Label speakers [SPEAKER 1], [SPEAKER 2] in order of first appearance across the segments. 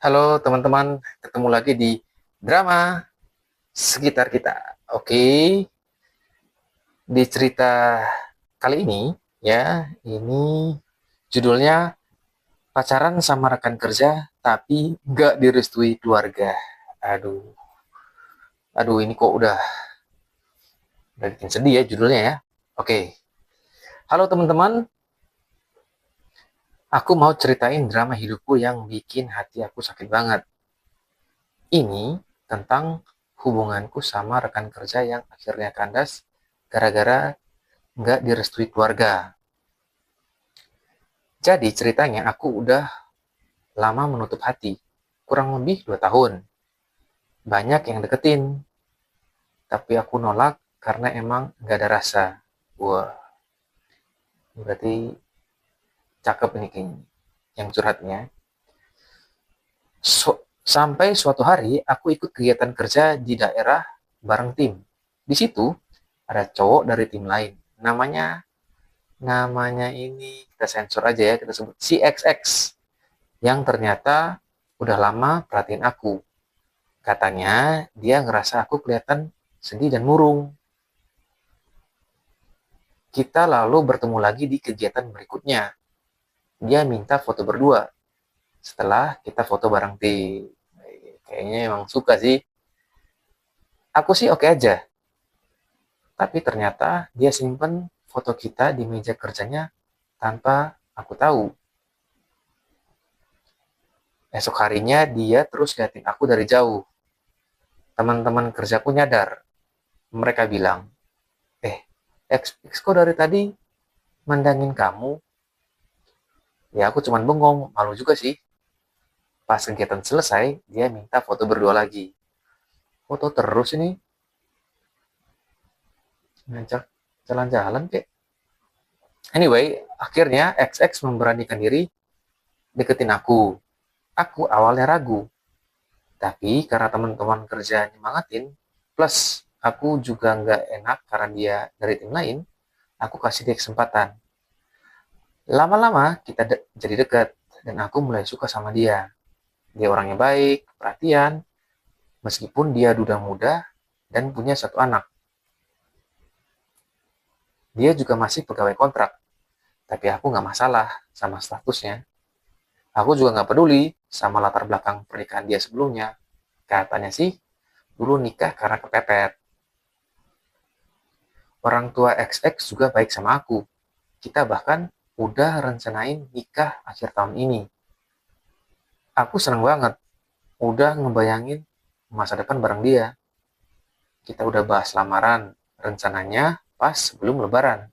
[SPEAKER 1] Halo teman-teman, ketemu lagi di drama sekitar kita. Oke, di cerita kali ini ya, ini judulnya pacaran sama rekan kerja tapi nggak direstui keluarga. Aduh, aduh ini kok udah bikin sedih ya judulnya ya. Oke, halo teman-teman, aku mau ceritain drama hidupku yang bikin hati aku sakit banget. Ini tentang hubunganku sama rekan kerja yang akhirnya kandas gara-gara nggak direstui keluarga. Jadi ceritanya aku udah lama menutup hati, kurang lebih 2 tahun. Banyak yang deketin, tapi aku nolak karena emang nggak ada rasa. Wah, berarti cakep ini kayaknya yang curhatnya. Sampai suatu hari aku ikut kegiatan kerja di daerah bareng tim. Di situ ada cowok dari tim lain. Namanya ini kita sensor aja ya, kita sebut si XX yang ternyata udah lama perhatiin aku. Katanya dia ngerasa aku kelihatan sedih dan murung. Kita lalu bertemu lagi di kegiatan berikutnya. Dia minta foto berdua setelah kita foto bareng tim. Kayaknya emang suka sih. Aku sih oke aja. Tapi ternyata dia simpen foto kita di meja kerjanya tanpa aku tahu. Esok harinya dia terus liatin aku dari jauh. Teman-teman kerjaku nyadar. Mereka bilang, kok dari tadi mandangin kamu. Ya aku cuman bengong, malu juga sih. Pas kegiatan selesai, dia minta foto berdua lagi. Foto terus ini, ngajak jalan-jalan kek. Anyway, akhirnya XX memberanikan diri deketin aku. Aku awalnya ragu, tapi karena teman-teman kerja nyemangatin, plus aku juga nggak enak karena dia dari tim lain, aku kasih dia kesempatan. Lama-lama kita jadi dekat, dan aku mulai suka sama dia. Dia orangnya baik, perhatian, meskipun dia duda muda dan punya satu anak. Dia juga masih pegawai kontrak, tapi aku nggak masalah sama statusnya. Aku juga nggak peduli sama latar belakang pernikahan dia sebelumnya. Katanya sih, dulu nikah karena kepepet. Orang tua XX juga baik sama aku. Kita bahkan udah rencanain nikah akhir tahun ini. Aku seneng banget, udah ngebayangin masa depan bareng dia. Kita udah bahas lamaran, rencananya pas sebelum lebaran.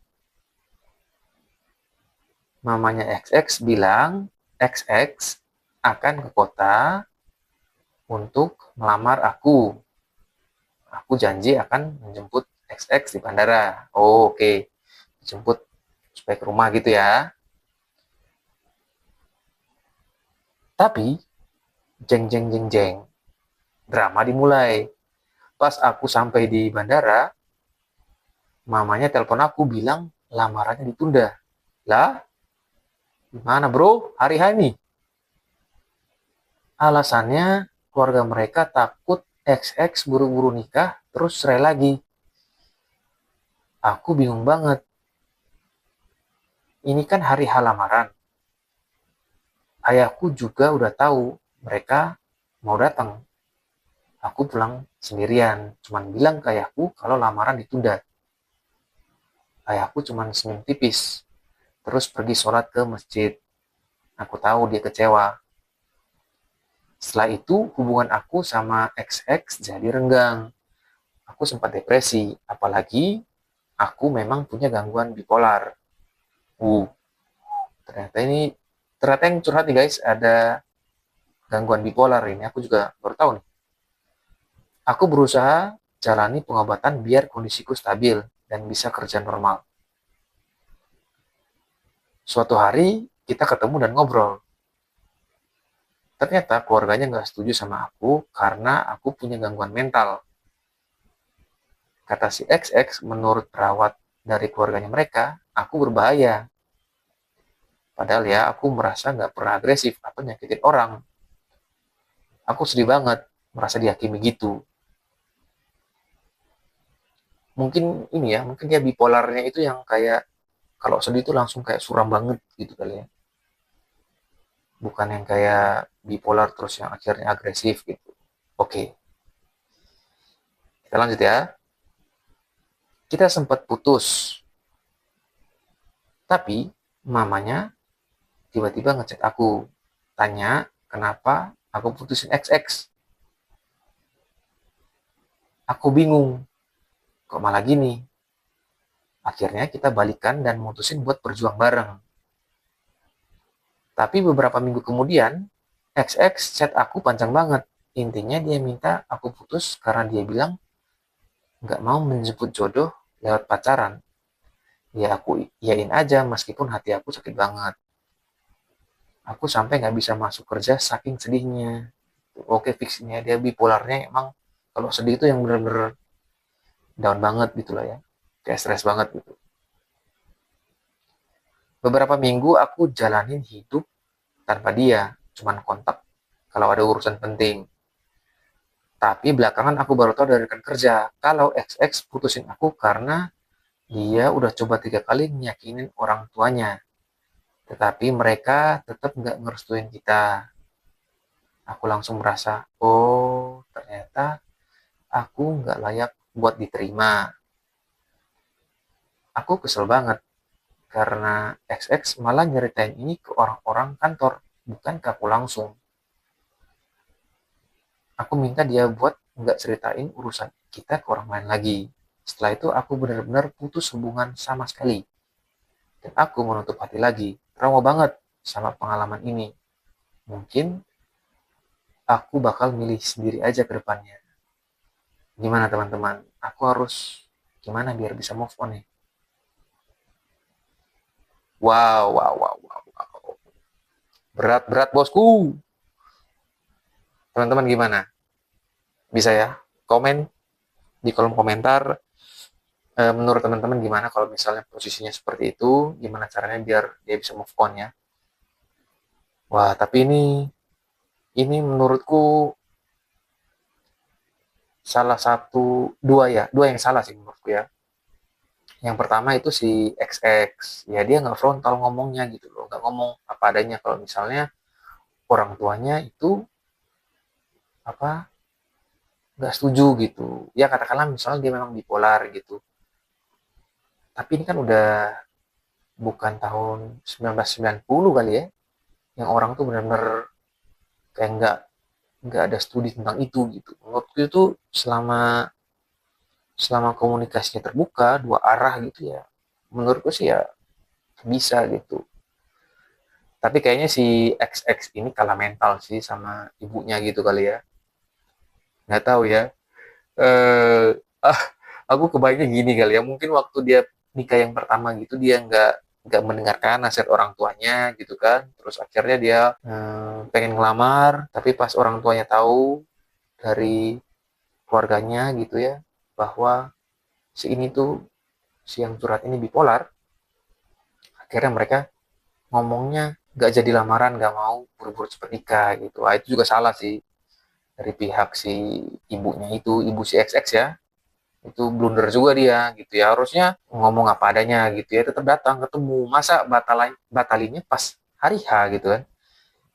[SPEAKER 1] Mamanya XX bilang XX akan ke kota untuk melamar aku. Aku janji akan menjemput XX di bandara. Oh, oke, okay. Jemput supaya ke rumah gitu ya. Tapi, jeng jeng jeng jeng, drama dimulai. Pas aku sampai di bandara, mamanya telepon aku bilang lamarannya ditunda. Lah, gimana bro? Hari H nih. Alasannya keluarga mereka takut XX buru-buru nikah terus cerai lagi. Aku bingung banget. Ini kan hari H lamaran. Ayahku juga udah tahu mereka mau datang. Aku pulang sendirian. Cuman bilang ke ayahku kalau lamaran ditunda. Ayahku cuman senyum tipis. Terus pergi sholat ke masjid. Aku tahu dia kecewa. Setelah itu hubungan aku sama XX jadi renggang. Aku sempat depresi. Apalagi aku memang punya gangguan bipolar. Uh, ternyata ini ternyata yang curhat nih guys, ada gangguan bipolar ini. Aku juga baru tahu nih. Aku berusaha jalani pengobatan biar kondisiku stabil dan bisa kerja normal. Suatu hari kita ketemu dan ngobrol. Ternyata keluarganya nggak setuju sama aku karena aku punya gangguan mental. Kata si XX, menurut perawat dari keluarganya mereka, aku berbahaya. Padahal ya aku merasa nggak pernah agresif atau nyakitin orang. Aku sedih banget merasa dihakimi gitu. Mungkin ini ya, mungkin dia bipolarnya itu yang kayak kalau sedih itu langsung kayak suram banget gitu kali ya. Bukan yang kayak bipolar terus yang akhirnya agresif gitu. Oke, kita lanjut ya. Kita sempat putus, tapi mamanya tiba-tiba ngechat aku, tanya kenapa aku putusin XX. Aku bingung, kok malah gini. Akhirnya kita balikan dan mutusin buat berjuang bareng. Tapi beberapa minggu kemudian, XX chat aku panjang banget. Intinya dia minta aku putus karena dia bilang nggak mau menjemput jodoh lewat pacaran. Ya aku iyain aja meskipun hati aku sakit banget. Aku sampai nggak bisa masuk kerja saking sedihnya. Oke, fixnya dia bipolarnya emang kalau sedih itu yang bener-bener down banget gitu lah ya. Kayak stres banget gitu. Beberapa minggu aku jalanin hidup tanpa dia, cuman kontak kalau ada urusan penting. Tapi belakangan aku baru tahu dari rekan kerja kalau XX putusin aku karena dia udah coba 3 kali nyakinin orang tuanya. Tetapi mereka tetap nggak ngerestuin kita. Aku langsung merasa, oh ternyata aku nggak layak buat diterima. Aku kesel banget karena XX malah nyeritain ini ke orang-orang kantor, bukan ke aku langsung. Aku minta dia buat nggak ceritain urusan kita ke orang lain lagi. Setelah itu aku benar-benar putus hubungan sama sekali. Dan aku menutup hati lagi. Trauma banget sama pengalaman ini. Mungkin aku bakal milih sendiri aja ke depannya. Gimana teman-teman? Aku harus gimana biar bisa move on nih? Wow, wow, wow, wow, wow. Berat, berat bosku. Teman-teman gimana? Bisa ya? Komen di kolom komentar. Menurut teman-teman gimana kalau misalnya posisinya seperti itu? Gimana caranya biar dia bisa move on ya? Wah, tapi ini menurutku salah satu dua yang salah sih menurutku ya. Yang pertama itu si XX, ya dia nggak frontal ngomongnya gitu loh, nggak ngomong apa adanya kalau misalnya orang tuanya itu apa nggak setuju gitu. Ya katakanlah misalnya dia memang bipolar gitu, tapi ini kan udah bukan tahun 1990 kali ya, yang orang tuh benar-benar kayak nggak ada studi tentang itu gitu. Menurutku itu selama selama komunikasinya terbuka dua arah gitu ya, menurutku sih ya bisa gitu. Tapi kayaknya si XX ini kalah mental sih sama ibunya gitu kali ya. Nggak tahu ya. Eh, ah, aku kebayangnya gini kali ya. Mungkin waktu dia nikah yang pertama gitu dia nggak mendengarkan nasihat orang tuanya gitu kan. Terus akhirnya dia pengen ngelamar, tapi pas orang tuanya tahu dari keluarganya gitu ya bahwa si ini tuh si yang curhat ini bipolar, akhirnya mereka ngomongnya nggak jadi lamaran, nggak mau buru-buru cepet nikah gitu. Ah, itu juga salah sih dari pihak si ibunya itu, ibu si XX ya. Itu blunder juga dia gitu ya. Harusnya ngomong apa adanya gitu ya, tetap datang ketemu. Masa batalinnya pas hari H gitu kan.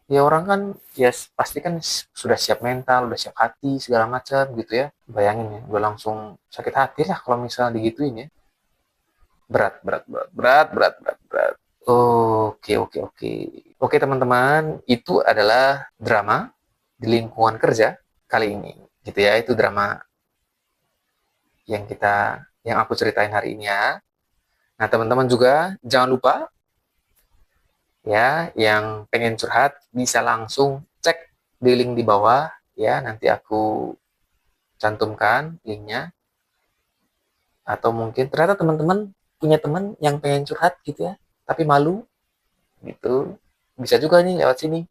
[SPEAKER 1] Ya orang kan ya pasti kan sudah siap mental, udah siap hati segala macam gitu ya. Bayangin ya, udah langsung sakit hati lah kalau misalnya digituin ya. Berat, berat, berat, berat, berat, berat, berat. Oke, oke, oke. Oke teman-teman, itu adalah drama di lingkungan kerja kali ini. Gitu ya, itu drama yang aku ceritain hari ini ya. Nah, teman-teman juga jangan lupa ya yang pengen curhat bisa langsung cek di link di bawah ya, nanti aku cantumkan linknya. Atau mungkin ternyata teman-teman punya teman yang pengen curhat gitu ya, tapi malu gitu. Bisa juga nih lewat sini.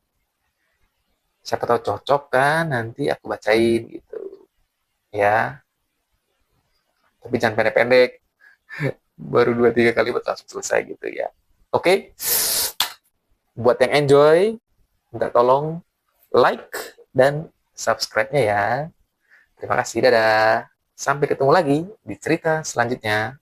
[SPEAKER 1] Siapa tahu cocok kan nanti aku bacain gitu ya. Tapi jangan pendek-pendek, baru 2-3 kalimat langsung selesai gitu ya. Oke, buat yang enjoy minta tolong like dan subscribe-nya ya. Terima kasih, dadah. Sampai ketemu lagi di cerita selanjutnya.